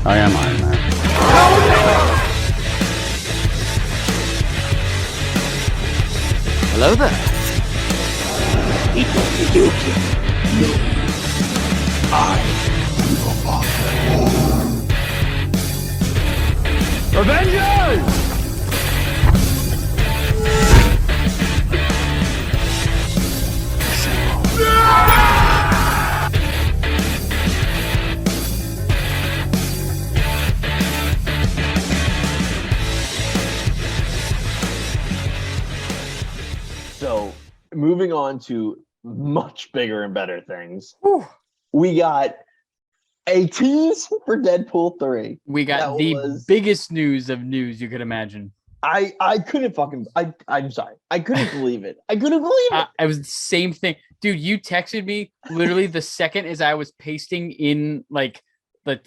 I am Iron Man. Hello there. Avengers! So, moving on to much bigger and better things. Whew. We got a tease for Deadpool 3. We got That the was- biggest news of news you could imagine. I couldn't fucking I'm sorry. I couldn't believe it. I couldn't believe it. I was the same thing. Dude, you texted me literally the second as I was pasting in the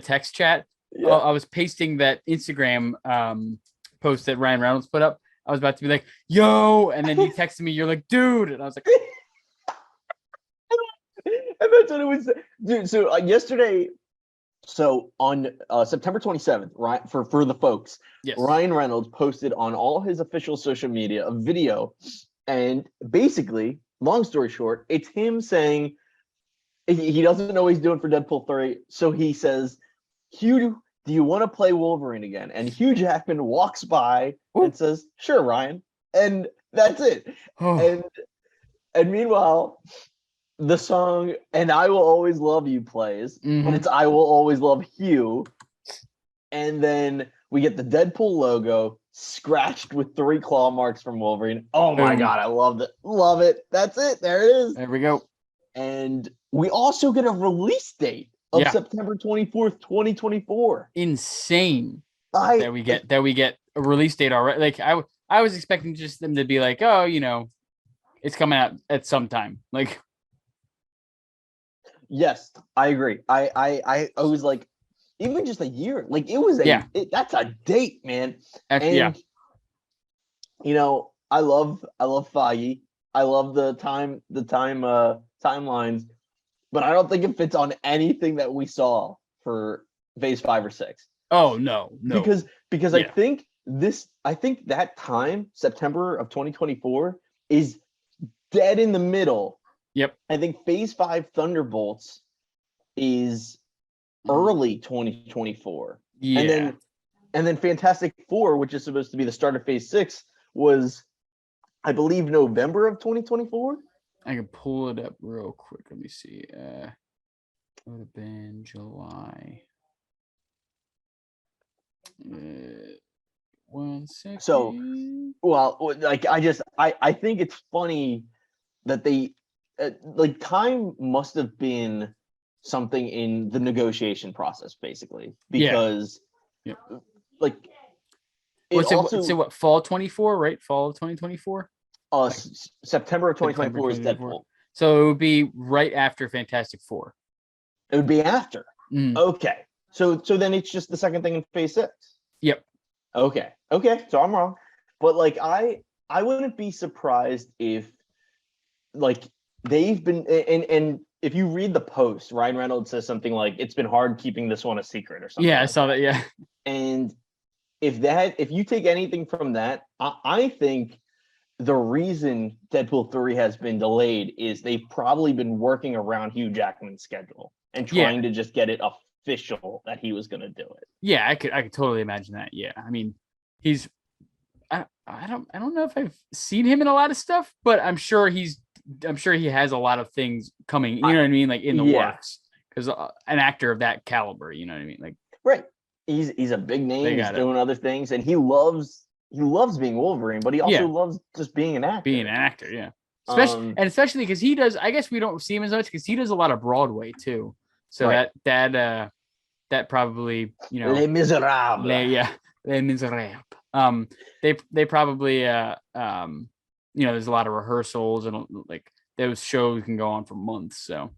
text chat. Yeah. I was pasting that Instagram post that Ryan Reynolds put up. I was about to be like, yo, and then you texted me, you're like, dude, and I was like, And that's what it was, dude. So yesterday, so on September 27th, right, for the folks, yes. Ryan Reynolds posted on all his official social media a video, and basically, long story short, it's him saying he doesn't know what he's doing for Deadpool 3, so he says, Hugh, do you want to play Wolverine again? And Hugh Jackman walks by and says, sure, Ryan. And that's it. Oh. And meanwhile, the song "And I Will Always Love You" plays, and it's "I Will Always Love Hugh," and then we get the Deadpool logo scratched with 3 claw marks from Wolverine. Oh my god, I loved it, love it. That's it. There it is. There we go. And we also get a release date of September 24th, 2024. Insane that we get a release date already. Like I was expecting just them to be like, oh, you know, it's coming out at some time. Like. Yes, I agree. I was like, even just a year, like it was that's a date, man. And you know, I love Feige. I love the timelines, but I don't think it fits on anything that we saw for Phase 5 or 6. Oh no. Because I think that time, September of 2024, is dead in the middle. Yep. I think Phase 5 Thunderbolts is early 2024. Yeah. And then Fantastic Four, which is supposed to be the start of Phase 6, was, I believe, November of 2024. I can pull it up real quick. Let me see. Would have been July. 1 second. So, well, like I think it's funny that they like time must have been something in the negotiation process, basically, because like what, fall 24, right? Fall of 2024. September of 2024 is Deadpool, so it would be right after Fantastic Four. It would be after. Okay, so then it's just the second thing in Phase 6. Yep. Okay, so I'm wrong, but like I wouldn't be surprised if like they've been and if you read the post, Ryan Reynolds says something like, it's been hard keeping this one a secret or something. Yeah, I saw that. Yeah. And if you take anything from that, I think the reason Deadpool 3 has been delayed is they've probably been working around Hugh Jackman's schedule and trying to just get it official that he was going to do it. Yeah, I could totally imagine that. Yeah. I mean, I don't know if I've seen him in a lot of stuff, but I'm sure he has a lot of things coming, you know what I mean? Like in the works, because an actor of that caliber, you know what I mean? Like, right. He's a big name. He's doing other things, and he loves being Wolverine, but he also loves just being an actor. Being an actor, yeah. Especially because he does. I guess we don't see him as much because he does a lot of Broadway too. So that probably, you know, Les Miserables. Les Miserables. They probably you know, there's a lot of rehearsals and like those shows can go on for months. So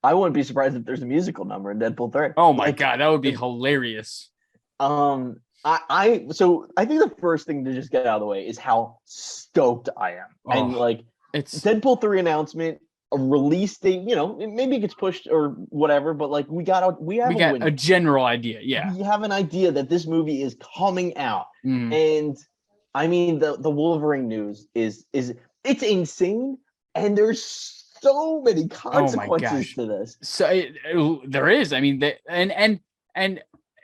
I wouldn't be surprised if there's a musical number in Deadpool 3. Oh my god, that would be hilarious. I think the first thing to just get out of the way is how stoked I am. And like, it's Deadpool 3 announcement a release date. You know, maybe it gets pushed or whatever, but like we got a general idea. Yeah. We have an idea that this movie is coming out. Mhm. And I mean, the Wolverine news is it's insane, and there's so many consequences to this. So there is. I mean, and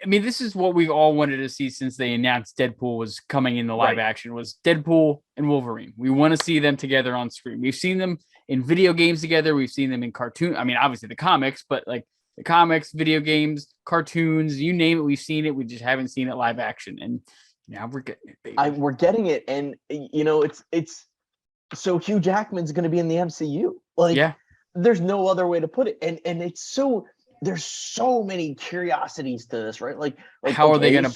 I mean, this is what we all wanted to see since they announced Deadpool was coming in the live action. Was Deadpool and Wolverine. We want to see them together on screen. We've seen them in video games together. We've seen them in cartoon. I mean, obviously the comics, but like the comics, video games, cartoons, you name it, we've seen it. We just haven't seen it live action, and now we're getting it, baby. We're getting it, and you know, it's so Hugh Jackman's going to be in the MCU. Like, there's no other way to put it, and it's so. There's so many curiosities to this, right? Like how are they gonna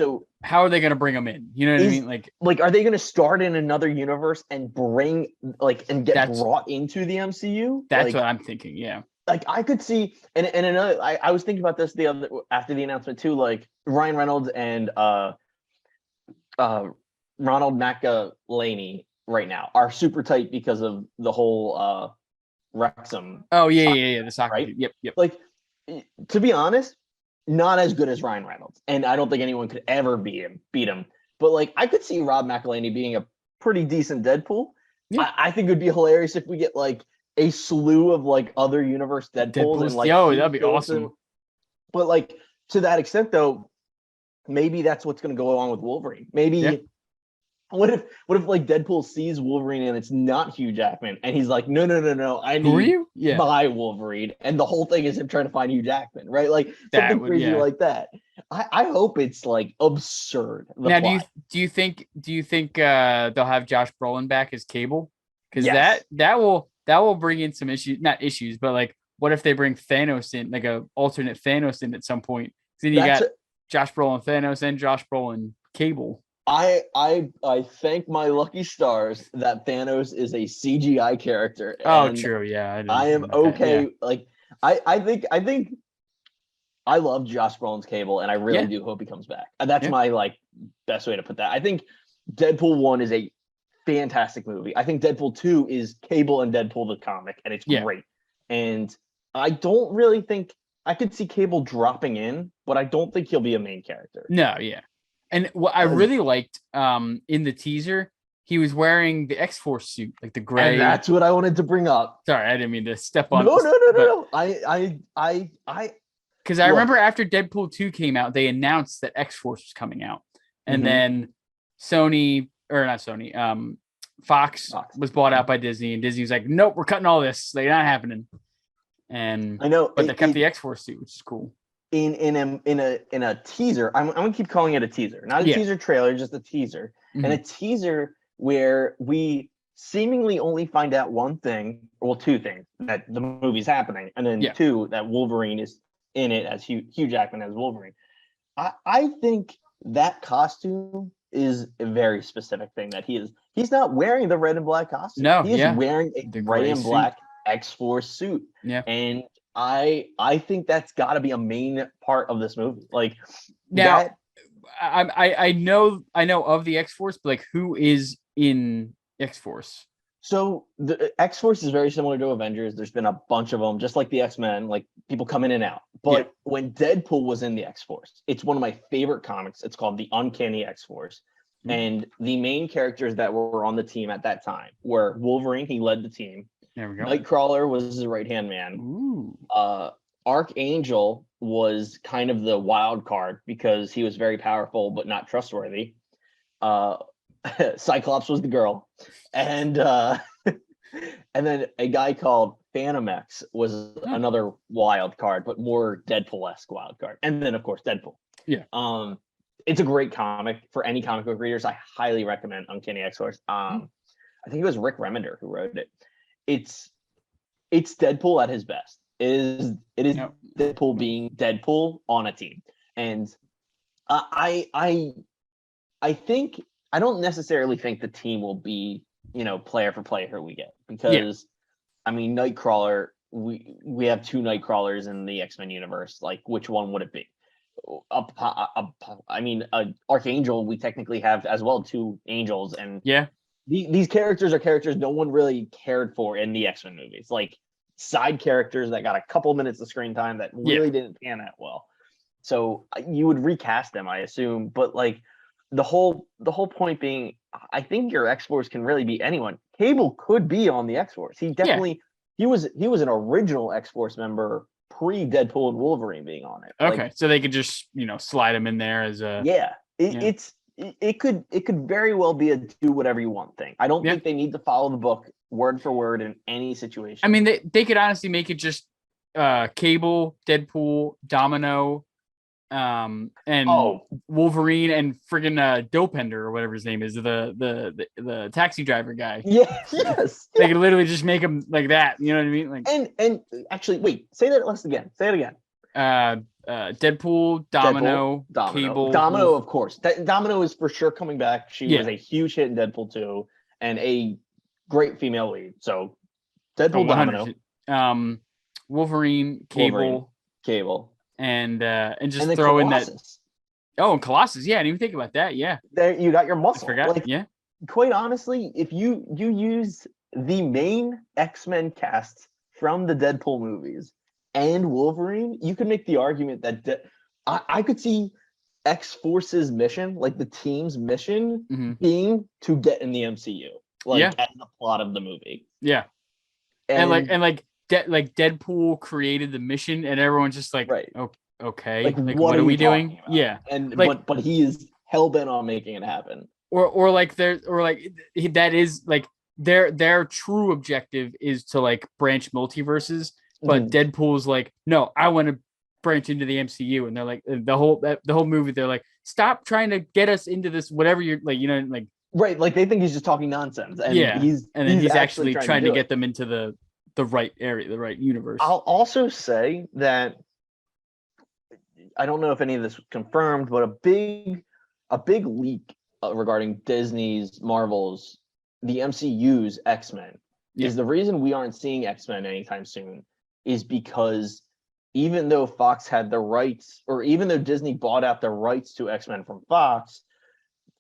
bring them in? You know what I mean? Like are they gonna start in another universe and bring and get brought into the MCU? That's what I'm thinking. Yeah. Like I could see, and another. I was thinking about this the other after the announcement too. Like Ryan Reynolds and Ronald McElhaney right now are super tight because of the whole Wrexham. Oh yeah. The soccer, right? Yep. Like, to be honest, not as good as Ryan Reynolds, and I don't think anyone could ever beat him. But like, I could see Rob McElhaney being a pretty decent Deadpool. Yeah. I think it would be hilarious if we get like a slew of like other universe Deadpools and like, that'd be awesome. But like to that extent, though, maybe that's what's going to go along with Wolverine. Maybe. What if like Deadpool sees Wolverine and it's not Hugh Jackman and he's like, no, I need my Wolverine, and the whole thing is him trying to find Hugh Jackman, right? Like something crazy like that. I hope it's like absurd. Now, do you think they'll have Josh Brolin back as Cable? Because that will bring in some issues, not issues, but like what if they bring Thanos in, like a alternate Thanos in at some point? Then you got Josh Brolin Thanos and Josh Brolin Cable. I thank my lucky stars that Thanos is a CGI character. Oh, true. Yeah, I am okay. Like I think I love Josh Brolin's Cable, and I really do hope he comes back. That's my like best way to put that. I think Deadpool 1 is a fantastic movie. I think Deadpool 2 is Cable and Deadpool the comic, and it's great. And I don't really think I could see Cable dropping in, but I don't think he'll be a main character. No, yeah. And what I really liked in the teaser, he was wearing the X-Force suit, like the gray. And that's what I wanted to bring up. Sorry, I didn't mean to step on. No. Because I remember after Deadpool 2 came out, they announced that X-Force was coming out, and then Fox was bought out by Disney, and Disney was like, "Nope, we're cutting all this. Like, not happening." And I know, but they kept the X-Force suit, which is cool. In a teaser, I'm gonna keep calling it a teaser, not a teaser trailer, just a teaser, and a teaser where we seemingly only find out one thing, well, two things, that the movie's happening, and then two, that Wolverine is in it as Hugh Jackman as Wolverine. I think that costume is a very specific thing that he's not wearing the red and black costume. No, he is wearing a gray and black X-Force suit. Yeah, and I think that's got to be a main part of this movie. Like now, I know of the X-Force, but like who is in X-Force? So the X-Force is very similar to Avengers. There's been a bunch of them, just like the X-Men. Like people come in and out. But when Deadpool was in the X-Force, it's one of my favorite comics. It's called The Uncanny X-Force. And the main characters that were on the team at that time were Wolverine. He led the team. There we go. Nightcrawler was his right-hand man. Ooh. Archangel was kind of the wild card because he was very powerful but not trustworthy. Cyclops was the girl, and then a guy called Phantom X was another wild card, but more Deadpool-esque wild card. And then of course Deadpool. Yeah. It's a great comic for any comic book readers. I highly recommend Uncanny X-Force. I think it was Rick Remender who wrote it. It's Deadpool at his best. It is Deadpool being Deadpool on a team, and I think I don't necessarily think the team will be player for player who we get, because I mean Nightcrawler, we have two Nightcrawlers in the X-Men universe. Like which one would it be? Archangel, we technically have as well two Angels, and these characters are characters no one really cared for in the X-Men movies. Like side characters that got a couple minutes of screen time that really didn't pan out well. So you would recast them, I assume. But like the whole point being, I think your X-Force can really be anyone. Cable could be on the X-Force. He definitely he was an original X-Force member pre Deadpool and Wolverine being on it. Okay, so they could just slide him in there as a it could very well be a do whatever you want thing. I don't think they need to follow the book word for word in any situation. I mean, they could honestly make it just Cable, Deadpool, Domino, and Wolverine and friggin' Dopender or whatever his name is, the taxi driver guy. Yes. They could literally just make him like that. You know what I mean? Like, and actually, wait, say that again. Say it again. Deadpool, Domino, Cable, Domino, of course. Domino is for sure coming back. She was a huge hit in Deadpool 2 and a great female lead. So Deadpool, Domino, Wolverine, Cable, and just throw Colossus. in that. Oh, and Colossus. Yeah, I didn't even think about that. Yeah, there you got your muscle. I forgot. Quite honestly, if you use the main X-Men cast from the Deadpool movies and Wolverine, you could make the argument that I could see X-Force's mission, like the team's mission, being to get in the MCU, as the plot of the movie. Yeah, and Deadpool created the mission, and everyone's just like, okay, like what are we doing? Yeah, and but he is hell bent on making it happen. Or that is like their true objective is to like branch multiverses, but Deadpool's like, no, I want to branch into the MCU, and they're like the whole movie, they're like, stop trying to get us into this whatever you're like, like right, like they think he's just talking nonsense, and he's actually trying to get them into the right area, the right universe. I'll also say that I don't know if any of this was confirmed, but a big leak regarding Disney's, Marvel's, the MCU's X-Men is the reason we aren't seeing X-Men anytime soon is because even though Fox had the rights, or even though Disney bought out the rights to X-Men from Fox,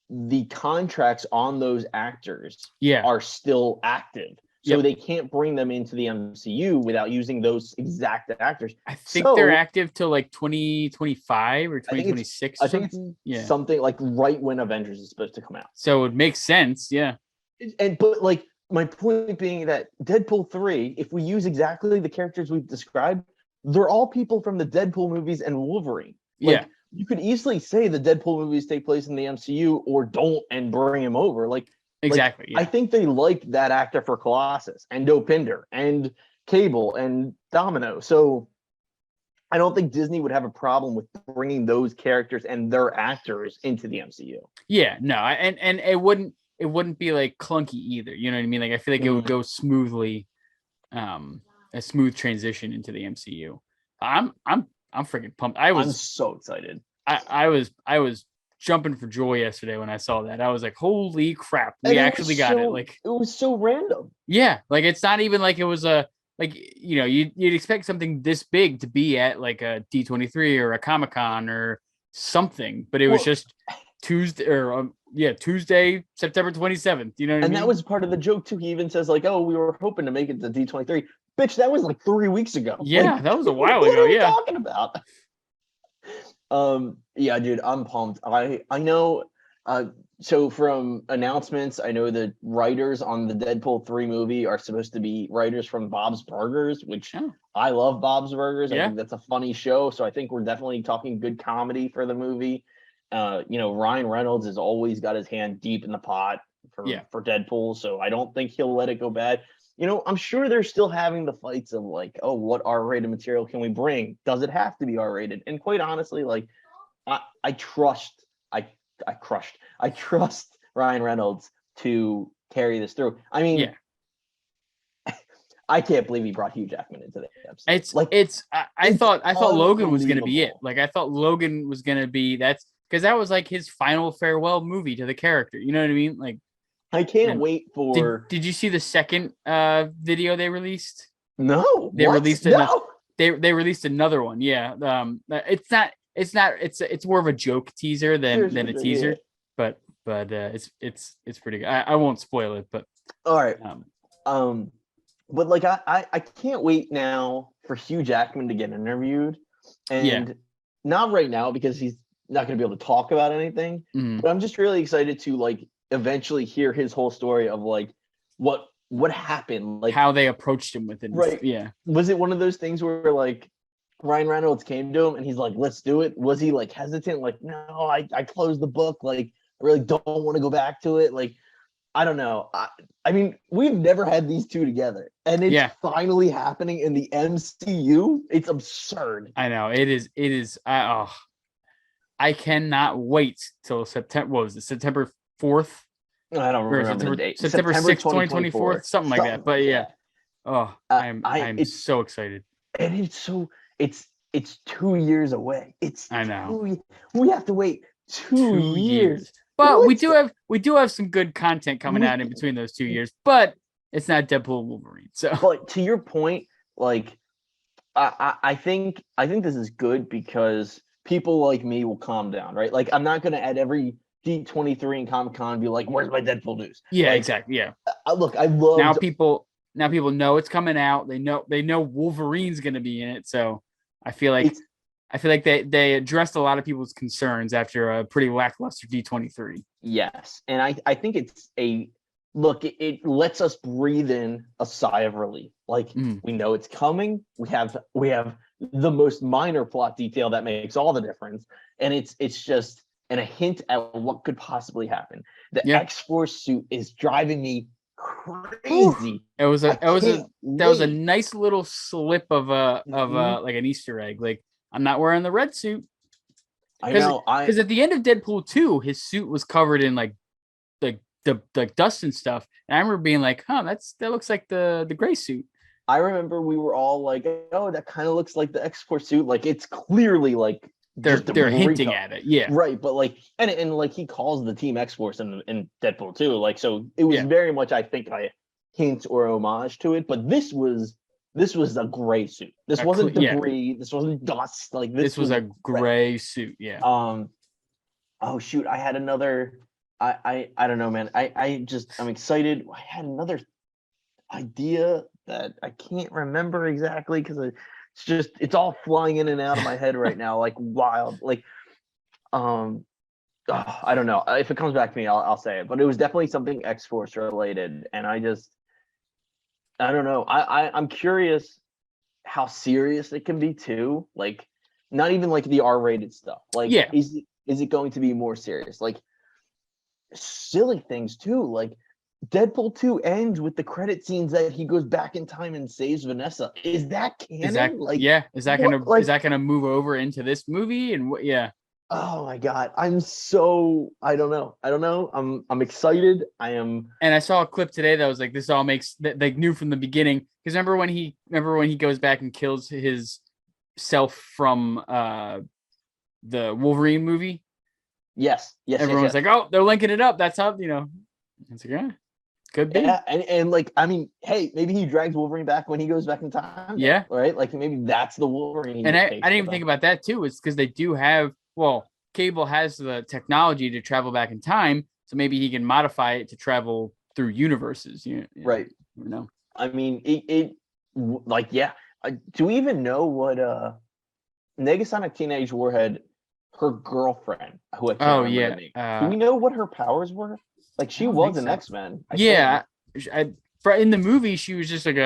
the contracts on those actors are still active. So they can't bring them into the MCU without using those exact actors. I think they're active till like 2025 or 2026. I think it's something like right when Avengers is supposed to come out. So it makes sense, But like my point being that Deadpool 3, if we use exactly the characters we've described, they're all people from the Deadpool movies and Wolverine. You could easily say the Deadpool movies take place in the MCU or don't and bring him over. Exactly. I think they like that actor for Colossus and Dopinder and Cable and Domino. So I don't think Disney would have a problem with bringing those characters and their actors into the MCU. Yeah, no, and it wouldn't be like clunky either. You know what I mean? Like I feel like it would go smoothly, a smooth transition into the MCU. I'm freaking pumped. I'm so excited. I was jumping for joy yesterday when I saw that. I was like, holy crap, we actually got it. Like it was so random. Yeah, like it's not even like it was a you'd expect something this big to be at like a D23 or a Comic-Con or something, but it was just Tuesday or Tuesday, September 27th. You know what I mean? And that was part of the joke too. He even says like, "Oh, we were hoping to make it to D23." Bitch, that was like 3 weeks ago. Yeah, that was a while ago. What are you talking about? Yeah, dude, I'm pumped. I know. So from announcements, I know the writers on the Deadpool 3 movie are supposed to be writers from Bob's Burgers, which I love Bob's Burgers. I think that's a funny show. So I think we're definitely talking good comedy for the movie. Ryan Reynolds has always got his hand deep in the pot for Deadpool. So I don't think he'll let it go bad. I'm sure they're still having the fights of like, oh, what R-rated material can we bring? Does it have to be R-rated? And quite honestly, like I trust Ryan Reynolds to carry this through. I mean, I can't believe he brought Hugh Jackman into the episode. I thought Logan was going to be it. Like I thought Logan was going to be because that was like his final farewell movie to the character. You know what I mean? Like I can't wait for. Did you see the second video they released? No, they released they released another one. Yeah, it's more of a joke teaser than a teaser, but it's pretty good. I won't spoil it, but all right. but like I can't wait now for Hugh Jackman to get interviewed, and not right now because he's not going to be able to talk about anything. But I'm just really excited to like eventually hear his whole story of like what happened, like how they approached him with it. Right. Yeah. Was it one of those things where like Ryan Reynolds came to him and he's like, let's do it? Was he like hesitant? Like, no, I closed the book. Like, I really don't want to go back to it. Like, I don't know. I mean, we've never had these two together, and it's finally happening in the MCU. It's absurd. I know it is. It is. I cannot wait till September. What was it? September 4th? I don't remember the date. September 6th, 2024, something like that. But yeah. Oh, I'm so excited. And it's so it's 2 years away. I know. We have to wait two years. But we do have some good content coming out in between those 2 years. But it's not Deadpool and Wolverine. So, but to your point, like I think this is good because people like me will calm down, right? Like I'm not gonna at every D23 and Comic-Con be like, "Where's my Deadpool news?" Yeah, like, exactly. Yeah. Look, I love now people know it's coming out. They know Wolverine's gonna be in it. So I feel like they addressed a lot of people's concerns after a pretty lackluster D23. Yes, and I think it's a look. It lets us breathe in a sigh of relief. Like we know it's coming. We have the most minor plot detail that makes all the difference, and it's just a hint at what could possibly happen. The X-Force suit is driving me crazy. It was a nice little slip of like an Easter egg. Like I'm not wearing the red suit. I know. Because at the end of Deadpool 2, his suit was covered in like the dust and stuff. And I remember being like, "Huh, that looks like the gray suit." I remember we were all like, "Oh, that kind of looks like the X-Force suit." Like it's clearly like they're hinting at it, yeah, right. But like, and like he calls the Team X-Force in Deadpool 2. Like, so it was very much, I think, a hint or homage to it. But this was a gray suit. This wasn't debris. This wasn't dust. Like this was a gray suit. Yeah. Oh shoot! I had another. I don't know, man. I'm excited. I had another idea that I can't remember exactly because it's all flying in and out of my head right now, like wild. Like, I don't know. If it comes back to me, I'll say it. But it was definitely something X-Force related, and I don't know. I'm curious how serious it can be too. Like, not even like the R-rated stuff. Like, is it going to be more serious? Like, silly things too. Like, Deadpool 2 ends with the credit scenes that he goes back in time and saves Vanessa. Is that canon? Is that gonna move over into this movie? And what? Yeah. Oh my god, I don't know. I'm excited. I am. And I saw a clip today that was like, this all makes that they knew from the beginning. Because remember when he goes back and kills his self from the Wolverine movie? Yes. Everyone's like, oh, they're linking it up. That's how, it's like, yeah, could be. Yeah, and like, I mean, hey, maybe he drags Wolverine back when he goes back in time. Yeah. Right? Like maybe that's the Wolverine. And I didn't even think about that too. It's because they do have, Cable has the technology to travel back in time, so maybe he can modify it to travel through universes. Right. You know. I mean, do we even know what Negasonic Teenage Warhead, her girlfriend, who I can't remember the name. Do we know what her powers were? Like she was an X-Men. In the movie, she was just she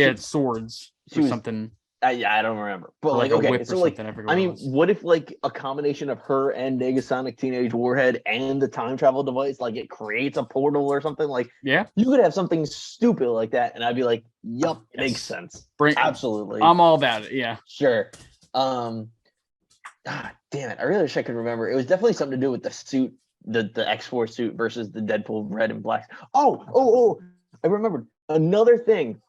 had swords or something. I don't remember. But like okay, so like I mean, what if like a combination of her and Negasonic Teenage Warhead and the time travel device, like it creates a portal or something? Like you could have something stupid like that, and I'd be like, "Yup, it makes sense." Absolutely, I'm all about it. Yeah, sure. Damn it! I really wish I could remember. It was definitely something to do with the suit, the X-Force suit versus the Deadpool red and black. Oh! I remembered another thing.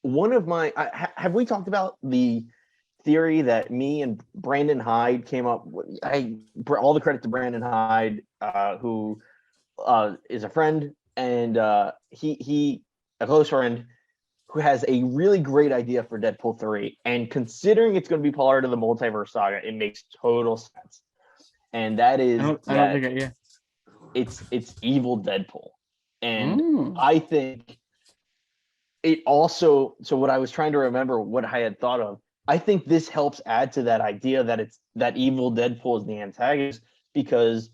One of my have we talked about the theory that me and Brandon Hyde came up with? All the credit to Brandon Hyde, who is a friend and he a close friend who has a really great idea for Deadpool 3. And considering it's going to be part of the multiverse saga, it makes total sense. And that is it's evil Deadpool. And I think it also, so what I was trying to remember what I had thought of, I think this helps add to that idea that it's that evil Deadpool is the antagonist, because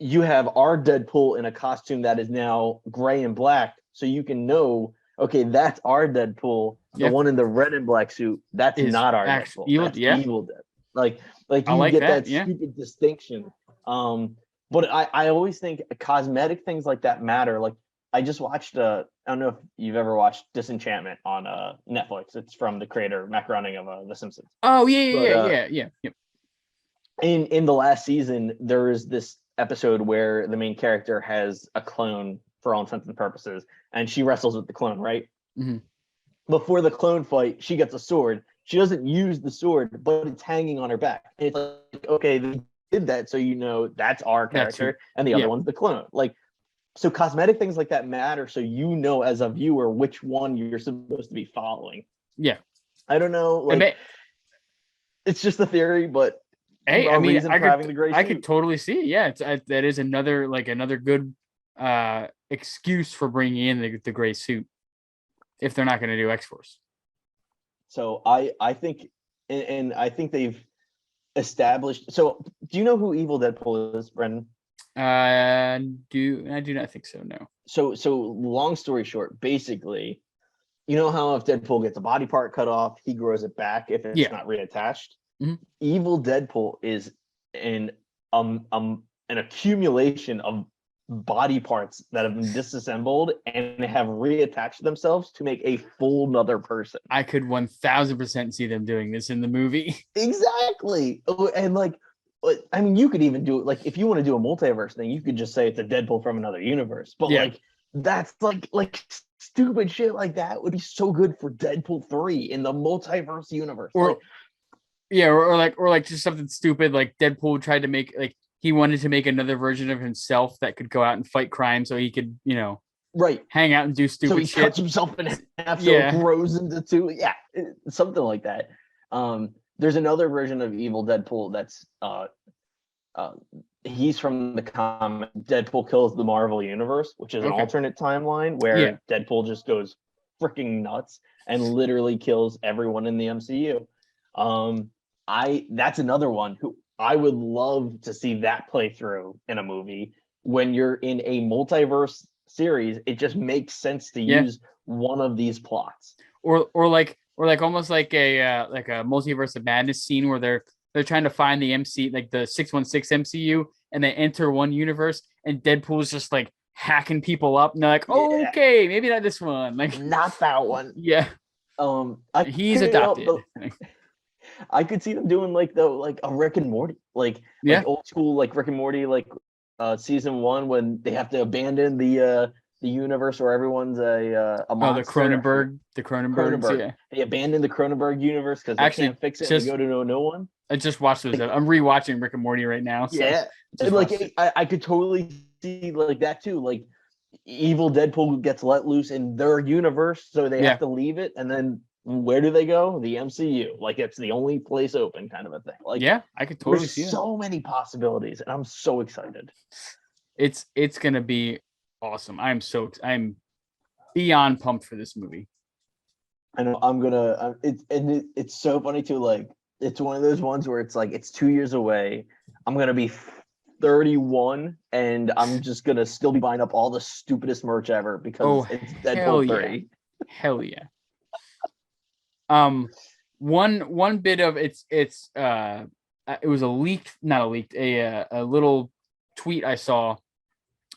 you have our Deadpool in a costume that is now gray and black, so you can know, okay, that's our Deadpool. The one in the red and black suit, that's not our Deadpool. Evil, that's evil Deadpool. Like I you like get that, that stupid distinction. But I always think cosmetic things like that matter. Like I just watched I don't know if you've ever watched Disenchantment on Netflix. It's from the creator, Matt Groening of The Simpsons. Oh yeah. In the last season, there is this episode where the main character has a clone for all intents and purposes, and she wrestles with the clone, right? Mm-hmm. Before the clone fight, she gets a sword. She doesn't use the sword, but it's hanging on her back. And it's like, okay, they did that, so you know that's our character, and the other one's the clone. Like, so cosmetic things like that matter, so you know as a viewer which one you're supposed to be following. Yeah. I don't know, like it's just a theory, but hey, I mean, I could totally see it. Yeah, that is another good excuse for bringing in the gray suit if they're not going to do X-Force. So I think, and I think they've established. So do you know who Evil Deadpool is, Brendan? I do not think so. No. So long story short, basically, you know how if Deadpool gets a body part cut off, he grows it back if it's not reattached. Mm-hmm. Evil Deadpool is an accumulation of body parts that have been disassembled and have reattached themselves to make a full nother person. I could 1000% see them doing this in the movie. Exactly. And like, I mean, you could even do it, like if you want to do a multiverse thing, you could just say it's a Deadpool from another universe. But like that's like stupid shit like that would be so good for Deadpool 3 in the multiverse universe. Or like just something stupid like Deadpool tried to make, like he wanted to make another version of himself that could go out and fight crime so he could, hang out and do stupid shit. So he cuts himself in half so it grows into two. Yeah, something like that. There's another version of Evil Deadpool that's he's from the comic Deadpool Kills the Marvel Universe, which is an alternate timeline where Deadpool just goes freaking nuts and literally kills everyone in the MCU. That's another one who I would love to see that play through in a movie. When you're in a multiverse series, it just makes sense to use one of these plots. Or almost like a multiverse of madness scene where they're trying to find the MC, like the 616 MCU, and they enter one universe and Deadpool's just like hacking people up and they're like, okay, maybe not this one. Like not that one. Yeah. He's adopted. I could see them doing like a Rick and Morty, like old school like Rick and Morty, like season 1 when they have to abandon the universe where everyone's a monster. The Cronenbergs. Yeah. They abandon the Cronenberg universe because they can't fix it and go to no one. I just watched those. I'm rewatching Rick and Morty right now. So and like I could totally see like that too. Like evil Deadpool gets let loose in their universe, so they have to leave it, and then where do they go? The MCU. Like it's the only place open, kind of a thing. Like I could totally see it. So many possibilities, and I'm so excited. It's gonna be awesome. I'm beyond pumped for this movie. I know I'm gonna. It's so funny too. Like it's one of those ones where it's like it's 2 years away. I'm gonna be 31, and I'm just gonna still be buying up all the stupidest merch ever because it's Deadpool 3. Hell yeah. One bit of it was a little tweet I saw.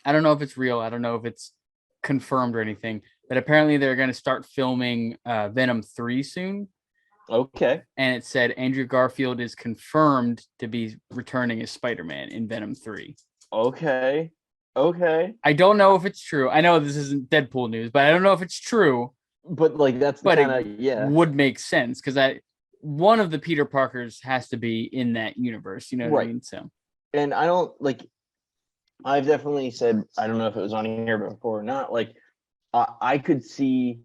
I don't know if it's real. I don't know if it's confirmed or anything, but apparently they're going to start filming Venom 3 soon. Okay. And it said Andrew Garfield is confirmed to be returning as Spider-Man in Venom 3. Okay. I don't know if it's true. I know this isn't Deadpool news, but I don't know if it's true. But like that's kind of would make sense because one of the Peter Parkers has to be in that universe. You know what I mean? So, and I don't like. I've definitely said I don't know if it was on here before or not. Like, I could see.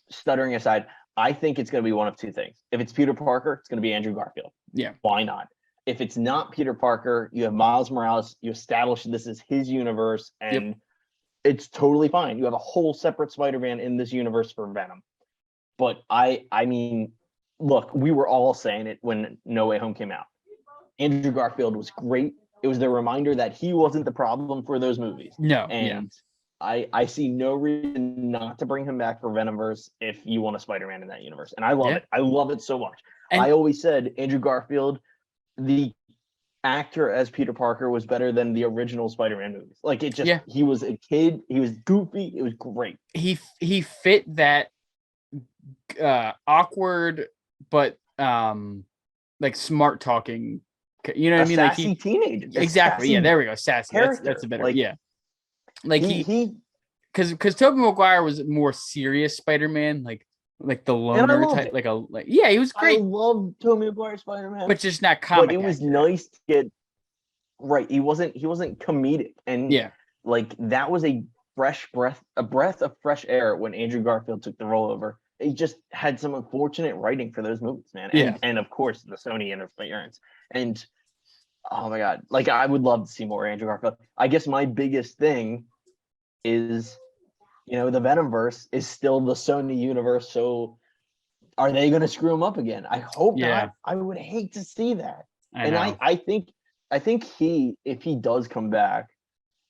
Stuttering aside, I think it's going to be one of two things. If it's Peter Parker, it's going to be Andrew Garfield. Yeah. Why not? if it's not Peter Parker, you have Miles Morales, you establish this is his universe, and it's totally fine. You have a whole separate Spider-Man in this universe for Venom. But I mean, look, we were all saying it when No Way Home came out. Andrew Garfield was great. It was the reminder that he wasn't the problem for those movies. No, and I see no reason not to bring him back for Venomverse if you want a Spider-Man in that universe. And I love it. I love it so much. And I always said Andrew Garfield, the actor as Peter Parker, was better than the original Spider-Man movies. Like it just he was a kid, he was goofy, it was great. He fit that awkward but like smart talking, you know what I mean, like he teenager. Exactly. Yeah, there we go. Sassy. That's a better. Like, like he because Tobey Maguire was more serious Spider-Man, like the loner type, he was great. I love Tobey Maguire Spider-Man, but just not comic. But it was nice to get right. He wasn't comedic, and like that was a breath of fresh air when Andrew Garfield took the role over. He just had some unfortunate writing for those movies, man. And of course the Sony interference. And oh my god, like I would love to see more Andrew Garfield. I guess my biggest thing is, the Venomverse is still the Sony universe. So are they going to screw him up again? I hope not. I would hate to see that. I think if he does come back,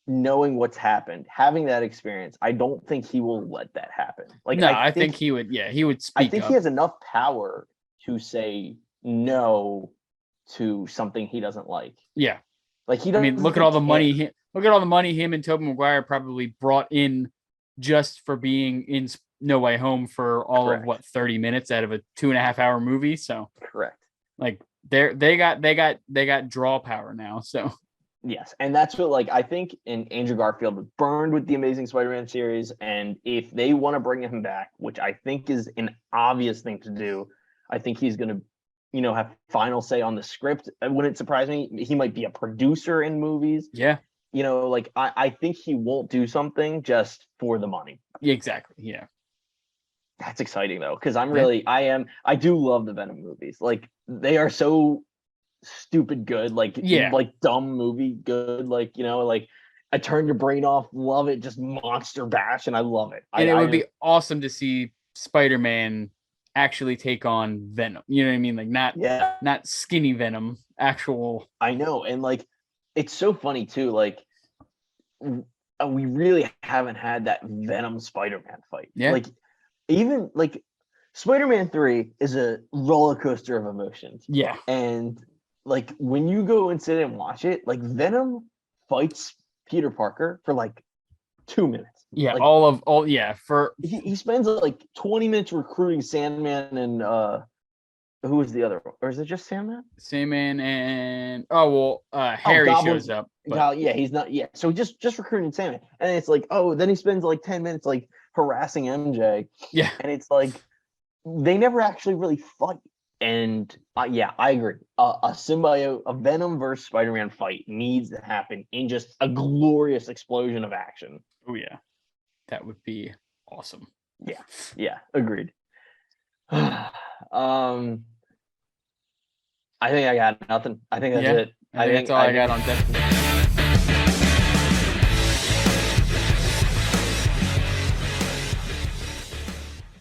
knowing what's happened, having that experience, I don't think he will let that happen. Like, no, I think he would. Yeah, he would speak. I think he has enough power to say no to something he doesn't like. Yeah, like he doesn't. I mean, look at all the money. Look at all the money him and Tobey Maguire probably brought in just for being in No Way Home for all of 30 minutes out of a 2.5 hour movie. So correct. Like they got draw power now. So. Yes, and that's what I think Andrew Garfield was burned with the Amazing Spider-Man series, and if they want to bring him back, which I think is an obvious thing to do, I think he's going to, have final say on the script. It wouldn't surprise me. He might be a producer in movies. Yeah. I think he won't do something just for the money. Exactly. Yeah. That's exciting though, because I do love the Venom movies. Like they are so stupid good, like dumb movie good, I turn your brain off, love it, just monster bash, and I love it. And it would be awesome to see Spider-Man actually take on Venom. You know what I mean? Like not skinny Venom, actual. I know, and it's so funny too. We really haven't had that Venom Spider-Man fight. Yeah. Even Spider-Man 3 is a roller coaster of emotions. Yeah. And when you go and sit and watch it, Venom fights Peter Parker for 2 minutes. Yeah, he spends 20 minutes recruiting Sandman and who was the other one? Or is it just Sandman? Sandman and Harry shows up. He's not. Yeah, so just recruiting Sandman, and it's then he spends 10 minutes harassing MJ. Yeah, and it's they never actually really fight. And I agree. A symbiote, a Venom versus Spider-Man fight needs to happen in just a glorious explosion of action. Oh yeah, that would be awesome. Yeah, agreed. I think I got nothing. I think that's it. I think that's all I got on Deadpool.